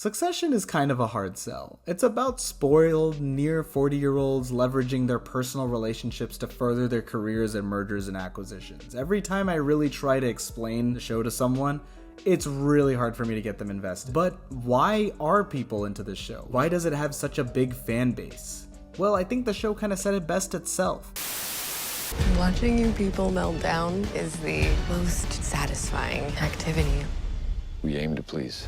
Succession is kind of a hard sell. It's about spoiled, near 40-year-olds leveraging their personal relationships to further their careers in mergers and acquisitions. Every time I really try to explain the show to someone, it's really hard for me to get them invested. But why are people into this show? Why does it have such a big fan base? Well, I think the show kind of said it best itself. Watching you people melt down is the most satisfying activity. We aim to please.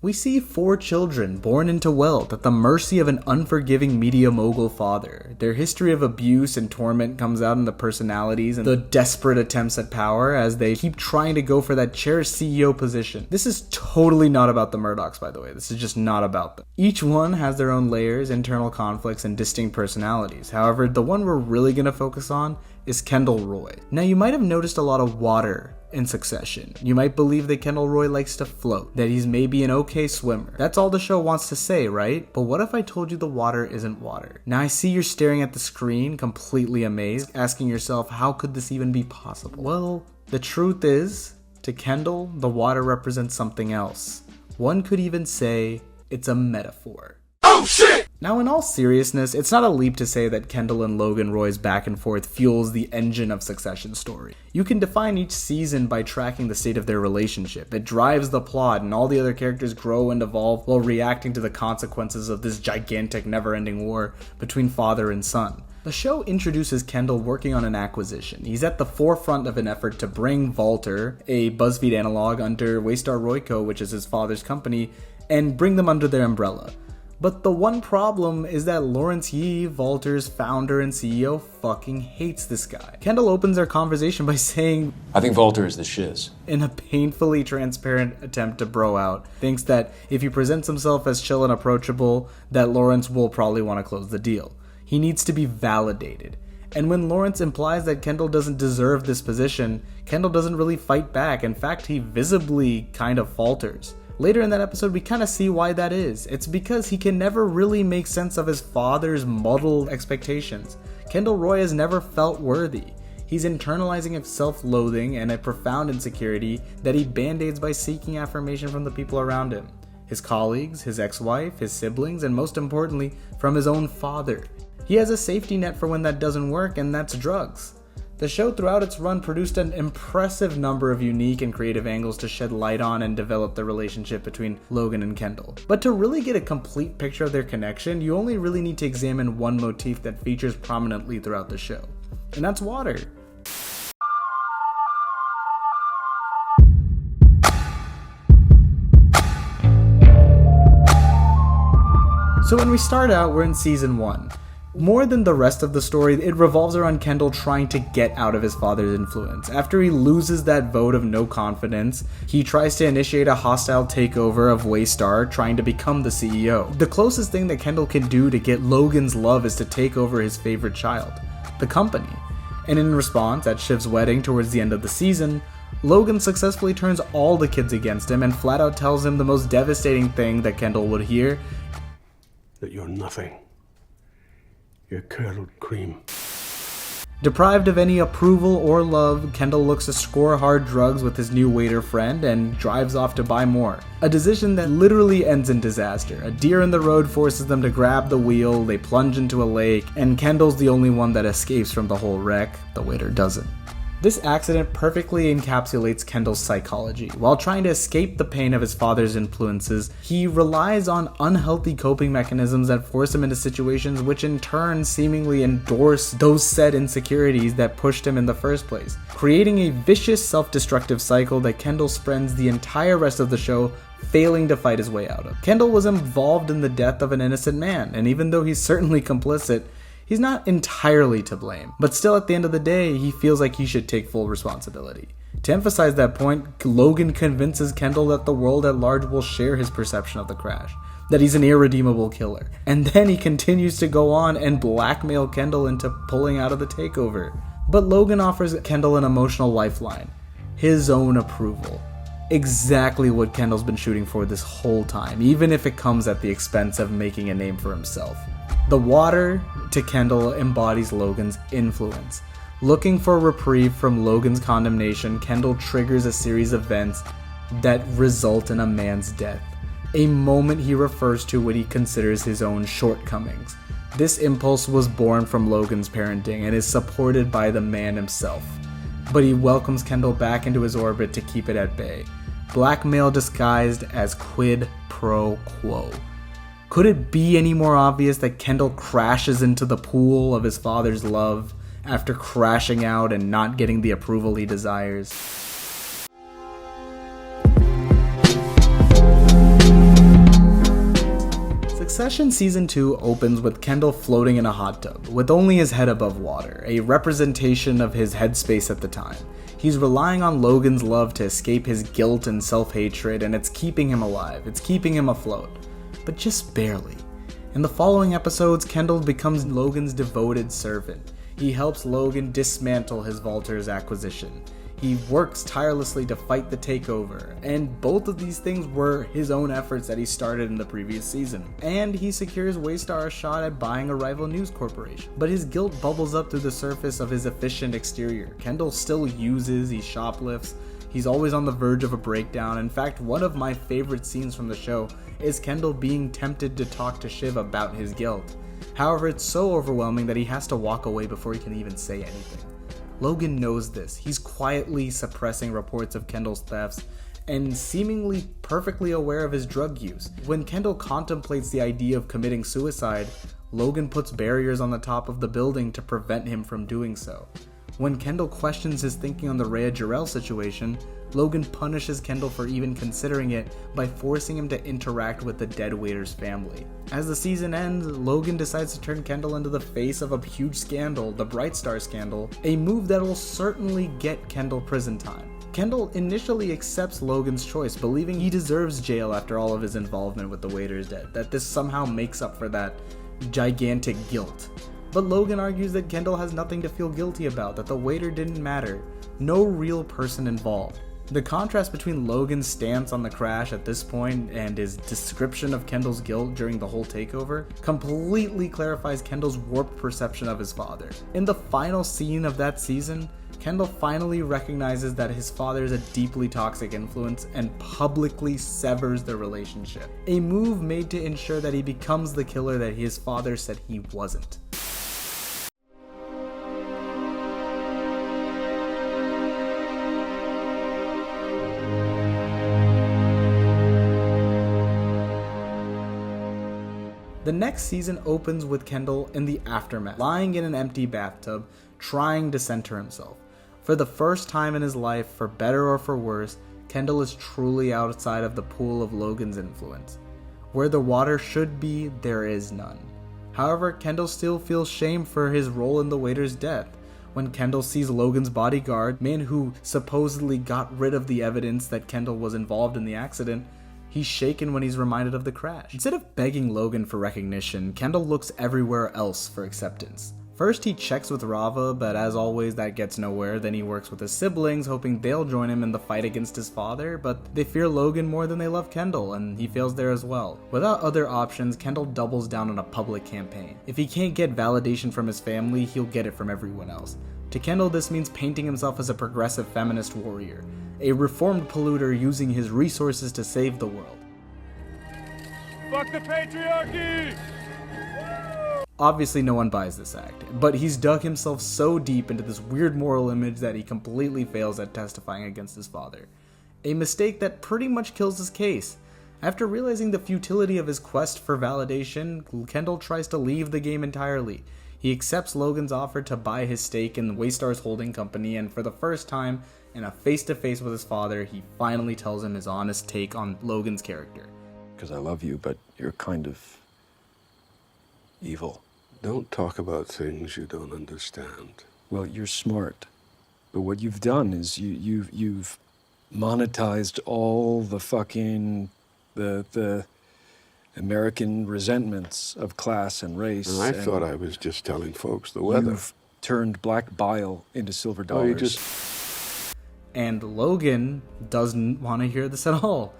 We see 4 children born into wealth at the mercy of an unforgiving media mogul father. Their history of abuse and torment comes out in the personalities and the desperate attempts at power as they keep trying to go for that cherished CEO position. This is totally not about the Murdochs, by the way. This is just not about them. Each one has their own layers, internal conflicts, and distinct personalities. However, the one we're really going to focus on is Kendall Roy. Now, you might have noticed a lot of water in Succession. You might believe that Kendall Roy likes to float, that he's maybe an okay swimmer. That's all the show wants to say, right? But what if I told you the water isn't water? Now I see you're staring at the screen, completely amazed, asking yourself, how could this even be possible? Well, the truth is, to Kendall, the water represents something else. One could even say it's a metaphor. Oh shit! Now, in all seriousness, it's not a leap to say that Kendall and Logan Roy's back and forth fuels the engine of Succession's story. You can define each season by tracking the state of their relationship. It drives the plot, and all the other characters grow and evolve while reacting to the consequences of this gigantic, never-ending war between father and son. The show introduces Kendall working on an acquisition. He's at the forefront of an effort to bring Vaulter, a BuzzFeed analog, under Waystar Royco, which is his father's company, and bring them under their umbrella. But the one problem is that Lawrence Yee, Vaulter's founder and CEO, fucking hates this guy. Kendall opens their conversation by saying, I think Vaulter is the shiz. In a painfully transparent attempt to bro out, thinks that if he presents himself as chill and approachable, that Lawrence will probably want to close the deal. He needs to be validated. And when Lawrence implies that Kendall doesn't deserve this position, Kendall doesn't really fight back. In fact, he visibly kind of falters. Later in that episode, we kind of see why that is. It's because he can never really make sense of his father's muddled expectations. Kendall Roy has never felt worthy. He's internalizing his self-loathing and a profound insecurity that he band-aids by seeking affirmation from the people around him. His colleagues, his ex-wife, his siblings, and most importantly, from his own father. He has a safety net for when that doesn't work, and that's drugs. The show throughout its run produced an impressive number of unique and creative angles to shed light on and develop the relationship between Logan and Kendall. But to really get a complete picture of their connection, you only really need to examine one motif that features prominently throughout the show, and that's water. So when we start out, we're in season 1. More than the rest of the story, it revolves around Kendall trying to get out of his father's influence. After he loses that vote of no confidence, he tries to initiate a hostile takeover of Waystar, trying to become the CEO. The closest thing that Kendall can do to get Logan's love is to take over his favorite child, the company. And in response, at Shiv's wedding towards the end of the season, Logan successfully turns all the kids against him and flat out tells him the most devastating thing that Kendall would hear: that you're nothing. You're curdled cream. Deprived of any approval or love, Kendall looks to score hard drugs with his new waiter friend and drives off to buy more. A decision that literally ends in disaster. A deer in the road forces them to grab the wheel, they plunge into a lake, and Kendall's the only one that escapes from the whole wreck. The waiter doesn't. This accident perfectly encapsulates Kendall's psychology. While trying to escape the pain of his father's influences, he relies on unhealthy coping mechanisms that force him into situations which in turn seemingly endorse those said insecurities that pushed him in the first place, creating a vicious self-destructive cycle that Kendall spends the entire rest of the show failing to fight his way out of. Kendall was involved in the death of an innocent man, and even though he's certainly complicit, he's not entirely to blame, but still at the end of the day, he feels like he should take full responsibility. To emphasize that point, Logan convinces Kendall that the world at large will share his perception of the crash, that he's an irredeemable killer. And then he continues to go on and blackmail Kendall into pulling out of the takeover. But Logan offers Kendall an emotional lifeline: his own approval. Exactly what Kendall's been shooting for this whole time, even if it comes at the expense of making a name for himself. The water to Kendall embodies Logan's influence. Looking for a reprieve from Logan's condemnation, Kendall triggers a series of events that result in a man's death. a moment he refers to when he considers his own shortcomings. This impulse was born from Logan's parenting and is supported by the man himself, but he welcomes Kendall back into his orbit to keep it at bay. Blackmail disguised as quid pro quo. Could it be any more obvious that Kendall crashes into the pool of his father's love after crashing out and not getting the approval he desires? Succession Season 2 opens with Kendall floating in a hot tub, with only his head above water, a representation of his headspace at the time. He's relying on Logan's love to escape his guilt and self-hatred, and it's keeping him alive, it's keeping him afloat. But just barely. In the following episodes, Kendall becomes Logan's devoted servant. He helps Logan dismantle his Vaulter's acquisition. He works tirelessly to fight the takeover, and both of these things were his own efforts that he started in the previous season. And he secures Waystar a shot at buying a rival news corporation. But his guilt bubbles up through the surface of his efficient exterior. Kendall still uses, he shoplifts, he's always on the verge of a breakdown. In fact, one of my favorite scenes from the show is Kendall being tempted to talk to Shiv about his guilt. However, it's so overwhelming that he has to walk away before he can even say anything. Logan knows this. He's quietly suppressing reports of Kendall's thefts and seemingly perfectly aware of his drug use. When Kendall contemplates the idea of committing suicide, Logan puts barriers on the top of the building to prevent him from doing so. When Kendall questions his thinking on the Rhea Jarrell situation, Logan punishes Kendall for even considering it by forcing him to interact with the dead waiter's family. As the season ends, Logan decides to turn Kendall into the face of a huge scandal, the Bright Star scandal, a move that will certainly get Kendall prison time. Kendall initially accepts Logan's choice, believing he deserves jail after all of his involvement with the waiter's death, that this somehow makes up for that gigantic guilt. But Logan argues that Kendall has nothing to feel guilty about, that the waiter didn't matter, no real person involved. The contrast between Logan's stance on the crash at this point and his description of Kendall's guilt during the whole takeover completely clarifies Kendall's warped perception of his father. In the final scene of that season, Kendall finally recognizes that his father is a deeply toxic influence and publicly severs the relationship, a move made to ensure that he becomes the killer that his father said he wasn't. The next season opens with Kendall in the aftermath, lying in an empty bathtub, trying to center himself. For the first time in his life, for better or for worse, Kendall is truly outside of the pool of Logan's influence. Where the water should be, there is none. However, Kendall still feels shame for his role in the waiter's death. When Kendall sees Logan's bodyguard, man who supposedly got rid of the evidence that Kendall was involved in the accident, he's shaken when he's reminded of the crash. Instead of begging Logan for recognition, Kendall looks everywhere else for acceptance. First, he checks with Rava, but as always, that gets nowhere. Then he works with his siblings, hoping they'll join him in the fight against his father, but they fear Logan more than they love Kendall, and he fails there as well. Without other options, Kendall doubles down on a public campaign. If he can't get validation from his family, he'll get it from everyone else. To Kendall, this means painting himself as a progressive feminist warrior, a reformed polluter using his resources to save the world. Fuck the patriarchy! Obviously no one buys this act, but he's dug himself so deep into this weird moral image that he completely fails at testifying against his father. A mistake that pretty much kills his case. After realizing the futility of his quest for validation, Kendall tries to leave the game entirely. He accepts Logan's offer to buy his stake in Waystar's holding company, and for the first time, in a face-to-face with his father, he finally tells him his honest take on Logan's character. Because I love you, but you're kind of evil. Don't talk about things you don't understand. Well, you're smart. But what you've done is you've monetized all the fucking the American resentments of class and race. And I thought I was just telling folks the weather. You've turned black bile into silver dollars. And Logan doesn't want to hear this at all.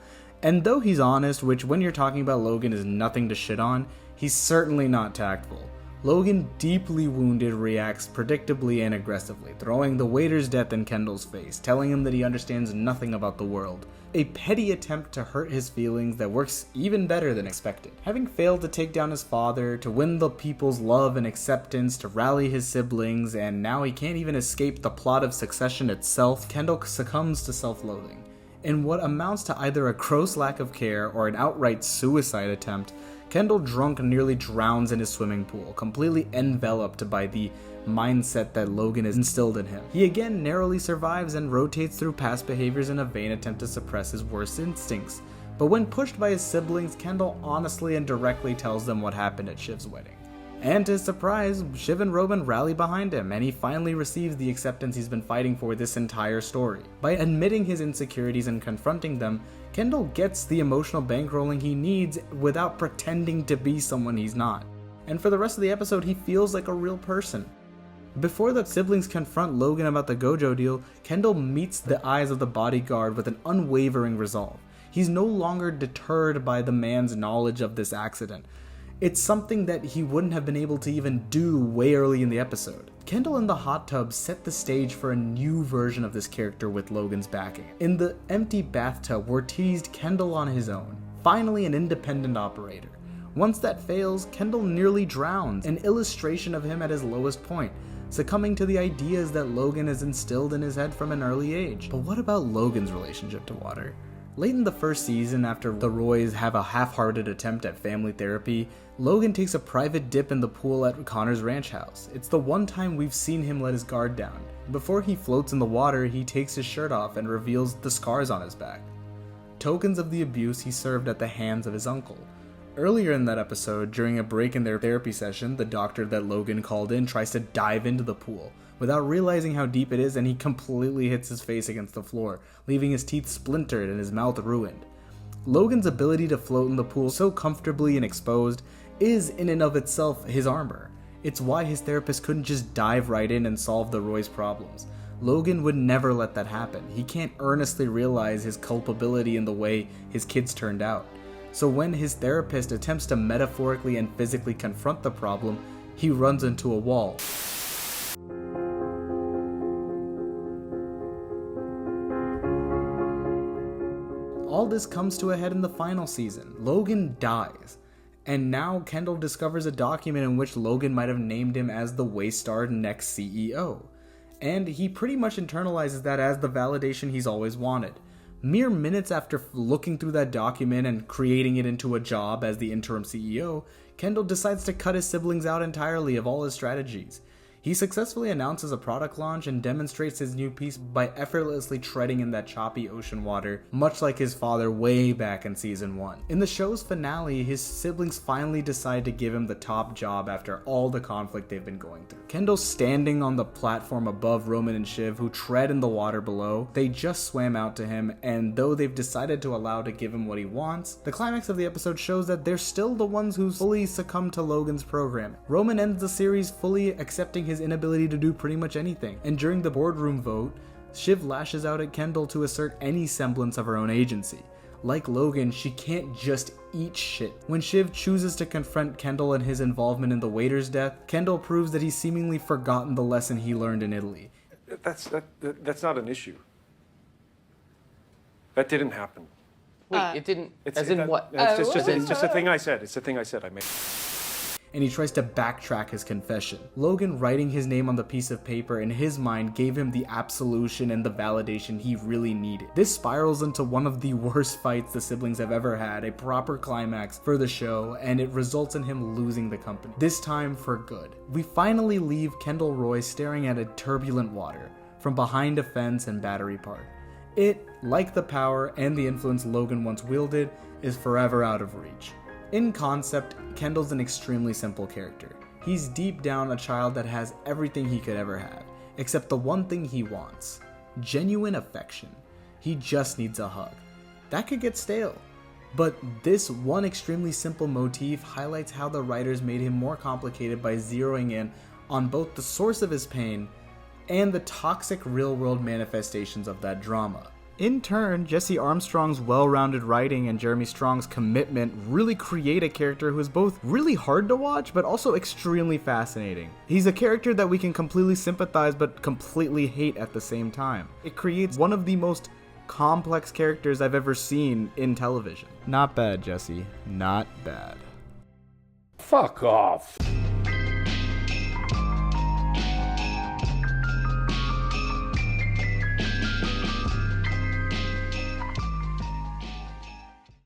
And though he's honest, which when you're talking about Logan is nothing to shit on, he's certainly not tactful. Logan, deeply wounded, reacts predictably and aggressively, throwing the waiter's death in Kendall's face, telling him that he understands nothing about the world. A petty attempt to hurt his feelings that works even better than expected. Having failed to take down his father, to win the people's love and acceptance, to rally his siblings, and now he can't even escape the plot of Succession itself, Kendall succumbs to self-loathing. In what amounts to either a gross lack of care or an outright suicide attempt, Kendall, drunk, nearly drowns in his swimming pool, completely enveloped by the mindset that Logan has instilled in him. He again narrowly survives and rotates through past behaviors in a vain attempt to suppress his worst instincts. But when pushed by his siblings, Kendall honestly and directly tells them what happened at Shiv's wedding. And to his surprise, Shiv and Roman rally behind him, and he finally receives the acceptance he's been fighting for this entire story. By admitting his insecurities and confronting them, Kendall gets the emotional bankrolling he needs without pretending to be someone he's not. And for the rest of the episode, he feels like a real person. Before the siblings confront Logan about the Gojo deal, Kendall meets the eyes of the bodyguard with an unwavering resolve. He's no longer deterred by the man's knowledge of this accident. It's something that he wouldn't have been able to even do way early in the episode. Kendall in the hot tub set the stage for a new version of this character with Logan's backing. In the empty bathtub, we're teased Kendall on his own, finally an independent operator. Once that fails, Kendall nearly drowns, an illustration of him at his lowest point, succumbing to the ideas that Logan has instilled in his head from an early age. But what about Logan's relationship to water? Late in the first season, after the Roys have a half-hearted attempt at family therapy, Logan takes a private dip in the pool at Connor's ranch house. It's the one time we've seen him let his guard down. Before he floats in the water, he takes his shirt off and reveals the scars on his back. Tokens of the abuse he served at the hands of his uncle. Earlier in that episode, during a break in their therapy session, the doctor that Logan called in tries to dive into the pool without realizing how deep it is, and he completely hits his face against the floor, leaving his teeth splintered and his mouth ruined. Logan's ability to float in the pool so comfortably and exposed is in and of itself his armor. It's why his therapist couldn't just dive right in and solve the Roy's problems. Logan would never let that happen. He can't earnestly realize his culpability in the way his kids turned out. So when his therapist attempts to metaphorically and physically confront the problem, he runs into a wall. All this comes to a head in the final season. Logan dies. And now Kendall discovers a document in which Logan might have named him as the Waystar next CEO. And he pretty much internalizes that as the validation he's always wanted. Mere minutes after looking through that document and creating it into a job as the interim CEO, Kendall decides to cut his siblings out entirely of all his strategies. He successfully announces a product launch and demonstrates his new piece by effortlessly treading in that choppy ocean water, much like his father way back in season 1. In the show's finale, his siblings finally decide to give him the top job after all the conflict they've been going through. Kendall standing on the platform above Roman and Shiv, who tread in the water below. They just swam out to him, and though they've decided to allow to give him what he wants, the climax of the episode shows that they're still the ones who fully succumb to Logan's programming. Roman ends the series fully accepting his inability to do pretty much anything, and during the boardroom vote, Shiv lashes out at Kendall to assert any semblance of her own agency. Like Logan, she can't just eat shit. When Shiv chooses to confront Kendall and his involvement in the waiter's death, Kendall proves that he's seemingly forgotten the lesson he learned in Italy. That's not an issue. That didn't happen. Wait, it didn't. What? It's just a thing I said. It's a thing I said. I made. And he tries to backtrack his confession. Logan writing his name on the piece of paper in his mind gave him the absolution and the validation he really needed. This spirals into one of the worst fights the siblings have ever had, a proper climax for the show, and it results in him losing the company. This time for good. We finally leave Kendall Roy staring at a turbulent water from behind a fence in Battery Park. It, like the power and the influence Logan once wielded, is forever out of reach. In concept, Kendall's an extremely simple character. He's deep down a child that has everything he could ever have, except the one thing he wants: genuine affection. He just needs a hug. That could get stale. But this one extremely simple motif highlights how the writers made him more complicated by zeroing in on both the source of his pain and the toxic real-world manifestations of that drama. In turn, Jesse Armstrong's well-rounded writing and Jeremy Strong's commitment really create a character who is both really hard to watch, but also extremely fascinating. He's a character that we can completely sympathize but completely hate at the same time. It creates one of the most complex characters I've ever seen in television. Not bad, Jesse. Not bad. Fuck off.